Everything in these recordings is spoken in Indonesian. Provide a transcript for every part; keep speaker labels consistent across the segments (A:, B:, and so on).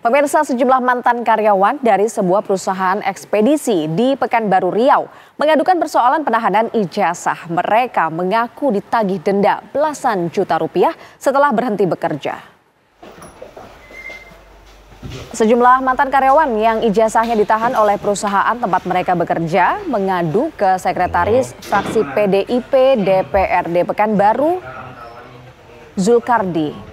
A: Pemirsa, sejumlah mantan karyawan dari sebuah perusahaan ekspedisi di Pekanbaru Riau mengadukan persoalan penahanan ijazah. Mereka mengaku ditagih denda belasan juta rupiah setelah berhenti bekerja. Sejumlah mantan karyawan yang ijazahnya ditahan oleh perusahaan tempat mereka bekerja mengadu ke Sekretaris Fraksi PDIP DPRD Pekanbaru, Zulkardi.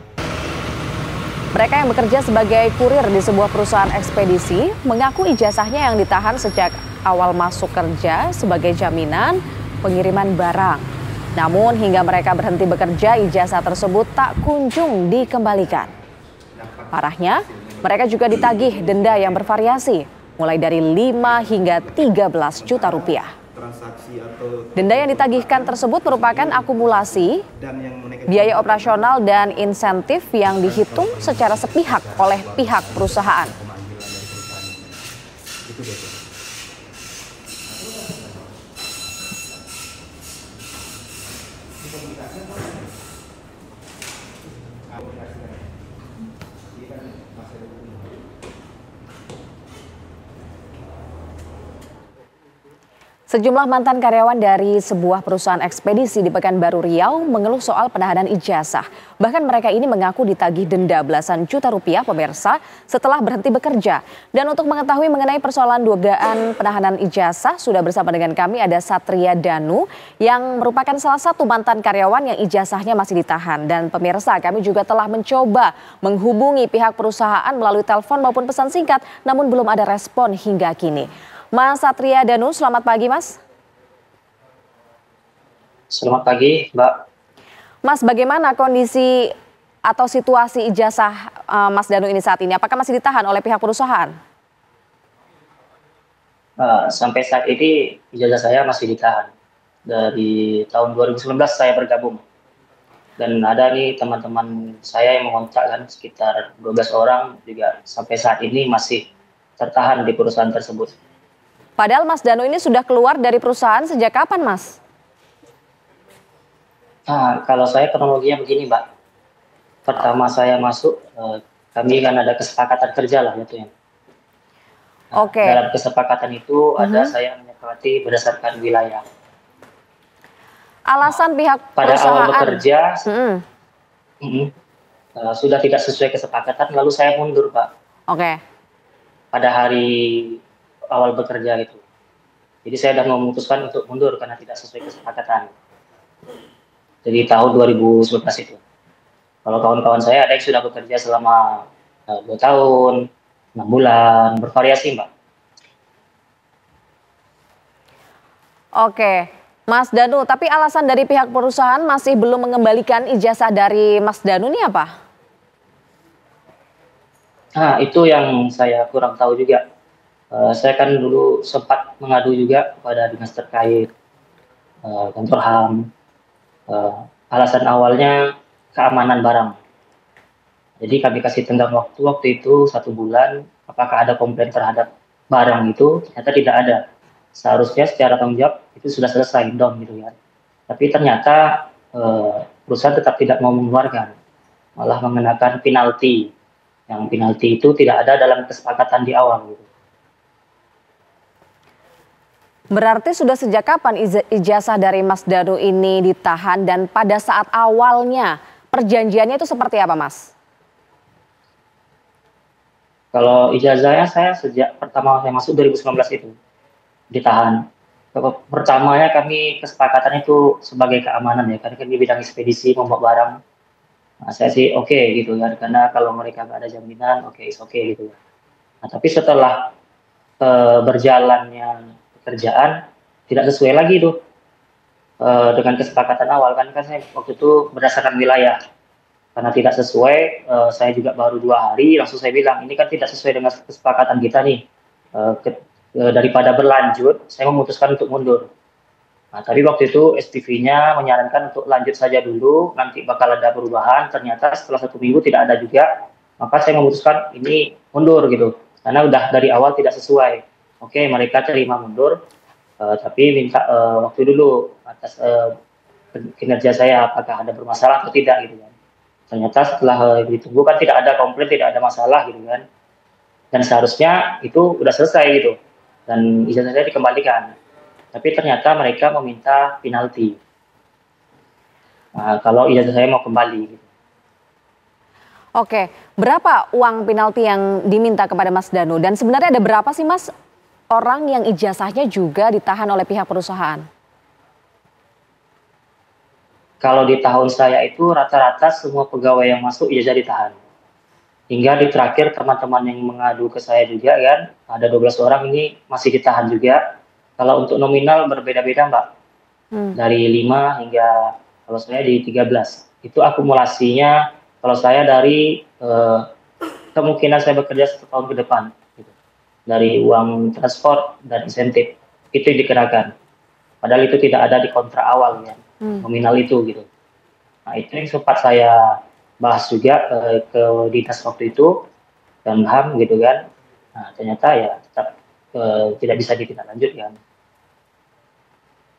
A: Mereka yang bekerja sebagai kurir di sebuah perusahaan ekspedisi mengaku ijazahnya yang ditahan sejak awal masuk kerja sebagai jaminan pengiriman barang. Namun hingga mereka berhenti bekerja, ijazah tersebut tak kunjung dikembalikan. Parahnya, mereka juga ditagih denda yang bervariasi, mulai dari 5 hingga 13 juta rupiah. Denda yang ditagihkan tersebut merupakan akumulasi biaya operasional dan insentif yang dihitung secara sepihak oleh pihak perusahaan. Sejumlah mantan karyawan dari sebuah perusahaan ekspedisi di Pekanbaru Riau mengeluh soal penahanan ijazah. Bahkan mereka ini mengaku ditagih denda belasan juta rupiah, pemirsa, setelah berhenti bekerja. Dan untuk mengetahui mengenai persoalan dugaan penahanan ijazah, sudah bersama dengan kami ada Satria Danu yang merupakan salah satu mantan karyawan yang ijazahnya masih ditahan. Dan pemirsa, kami juga telah mencoba menghubungi pihak perusahaan melalui telepon maupun pesan singkat, namun belum ada respon hingga kini. Mas Satria Danu, selamat pagi Mas.
B: Selamat pagi Mbak.
A: Mas, bagaimana kondisi atau situasi ijazah Mas Danu ini saat ini? Apakah masih ditahan oleh pihak perusahaan?
B: Sampai saat ini ijazah saya masih ditahan. Dari tahun 2019 saya bergabung. Dan ada nih teman-teman saya yang mengontak kan, sekitar 12 orang juga sampai saat ini masih tertahan di perusahaan tersebut.
A: Padahal Mas Danu ini sudah keluar dari perusahaan sejak kapan, Mas?
B: Kalau saya kronologinya begini, Mbak. Pertama saya masuk, kami kan ada kesepakatan kerja lah gitu ya.
A: Oke.
B: Dalam kesepakatan itu ada saya menyepakati berdasarkan wilayah.
A: Alasan pihak
B: Pada
A: perusahaan.
B: awal bekerja, sudah tidak sesuai kesepakatan, lalu saya mundur, Pak.
A: Oke.
B: Pada hari awal bekerja itu. Jadi saya sudah memutuskan untuk mundur karena tidak sesuai kesepakatan. Jadi tahun 2019 itu. Kalau kawan-kawan saya ada yang sudah bekerja selama 2 tahun, 6 bulan, bervariasi Mbak.
A: Oke, Mas Danu, tapi alasan dari pihak perusahaan masih belum mengembalikan ijazah dari Mas Danu ini apa?
B: Itu yang saya kurang tahu juga. Saya kan dulu sempat mengadu juga kepada dinas terkait, kantor HAM. Alasan awalnya keamanan barang. Jadi kami kasih tenggang waktu itu 1 bulan, apakah ada komplain terhadap barang itu, ternyata tidak ada. Seharusnya secara tanggung jawab itu sudah selesai, down gitu ya. Tapi ternyata perusahaan tetap tidak mau mengeluarkan, malah mengenakan penalti. Yang penalti itu tidak ada dalam kesepakatan di awal gitu.
A: Berarti sudah sejak kapan ijazah dari Mas Danu ini ditahan dan pada saat awalnya perjanjiannya itu seperti apa, Mas?
B: Kalau ijazahnya saya sejak pertama saya masuk 2019 itu ditahan. Pertamanya kami kesepakatan itu sebagai keamanan ya, karena kami bidang ekspedisi membawa barang. Saya sih oke gitu ya, karena kalau mereka nggak ada jaminan, oke gitu ya. Tapi setelah berjalannya pekerjaan tidak sesuai lagi tuh dengan kesepakatan awal kan saya waktu itu berdasarkan wilayah, karena tidak sesuai, saya juga baru 2 hari langsung saya bilang ini kan tidak sesuai dengan kesepakatan kita nih, daripada berlanjut saya memutuskan untuk mundur. Tapi waktu itu SPV-nya menyarankan untuk lanjut saja dulu, nanti bakal ada perubahan. Ternyata setelah 1 minggu tidak ada juga, maka saya memutuskan ini mundur gitu, karena udah dari awal tidak sesuai. Oke, mereka terima mundur, tapi minta waktu dulu atas kinerja saya apakah ada bermasalah atau tidak gitu kan. Ternyata setelah ditunggu kan tidak ada komplain, tidak ada masalah gitu kan. dan seharusnya itu udah selesai gitu dan ijazah saya dikembalikan. Tapi ternyata mereka meminta penalti. Nah, kalau ijazah saya mau kembali gitu.
A: Oke, berapa uang penalti yang diminta kepada Mas Danu? Dan sebenarnya ada berapa sih Mas orang yang ijazahnya juga ditahan oleh pihak perusahaan?
B: Kalau di tahun saya itu rata-rata semua pegawai yang masuk ijazah ditahan. Hingga di terakhir teman-teman yang mengadu ke saya juga kan, ada 12 orang ini masih ditahan juga. Kalau untuk nominal berbeda-beda Mbak, dari 5 hingga kalau saya di 13. Itu akumulasinya kalau saya dari kemungkinan saya bekerja 1 tahun ke depan. Gitu. Dari uang transport dan insentif, itu yang dikenakan. Padahal itu tidak ada di kontrak awal ya, nominal itu gitu. Nah itu yang sempat saya bahas juga ke dinas waktu itu dan HAM gitu kan. Nah ternyata ya tetap tidak bisa ditindaklanjutkan.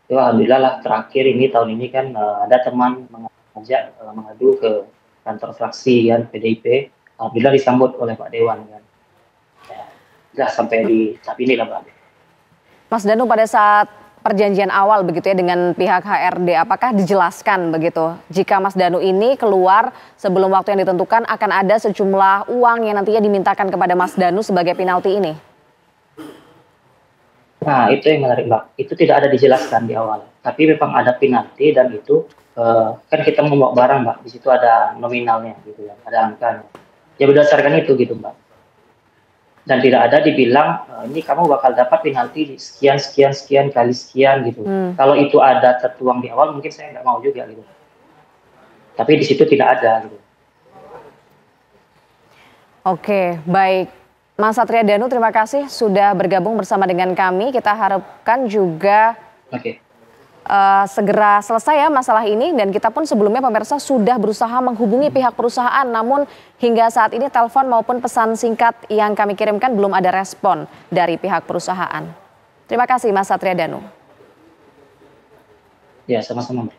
B: Ya alhamdulillah lah terakhir ini tahun ini kan ada teman mengajak mengadu ke kantor fraksi kan PDIP. Alhamdulillah disambut oleh Pak Dewan kan. Ya, sampai di tahap ini lah Mbak.
A: Mas Danu pada saat perjanjian awal begitu ya dengan pihak HRD, apakah dijelaskan begitu jika Mas Danu ini keluar sebelum waktu yang ditentukan akan ada sejumlah uang yang nantinya dimintakan kepada Mas Danu sebagai penalti ini?
B: Nah itu yang menarik Mbak, itu tidak ada dijelaskan di awal, tapi memang ada penalti dan itu kan kita membawa barang Mbak, di situ ada nominalnya gitu ya, ada angkanya. Ya berdasarkan itu gitu Mbak. Dan tidak ada dibilang ini kamu bakal dapat penalti sekian sekian sekian kali sekian gitu. Kalau itu ada tertuang di awal mungkin saya nggak mau juga gitu. Tapi di situ tidak ada gitu.
A: Oke, baik. Mas Satria Danu, terima kasih sudah bergabung bersama dengan kami. Kita harapkan juga segera selesai ya masalah ini, dan kita pun sebelumnya pemirsa sudah berusaha menghubungi pihak perusahaan, namun hingga saat ini telepon maupun pesan singkat yang kami kirimkan belum ada respon dari pihak perusahaan. Terima kasih Mas Satria Danu.
B: Ya sama-sama.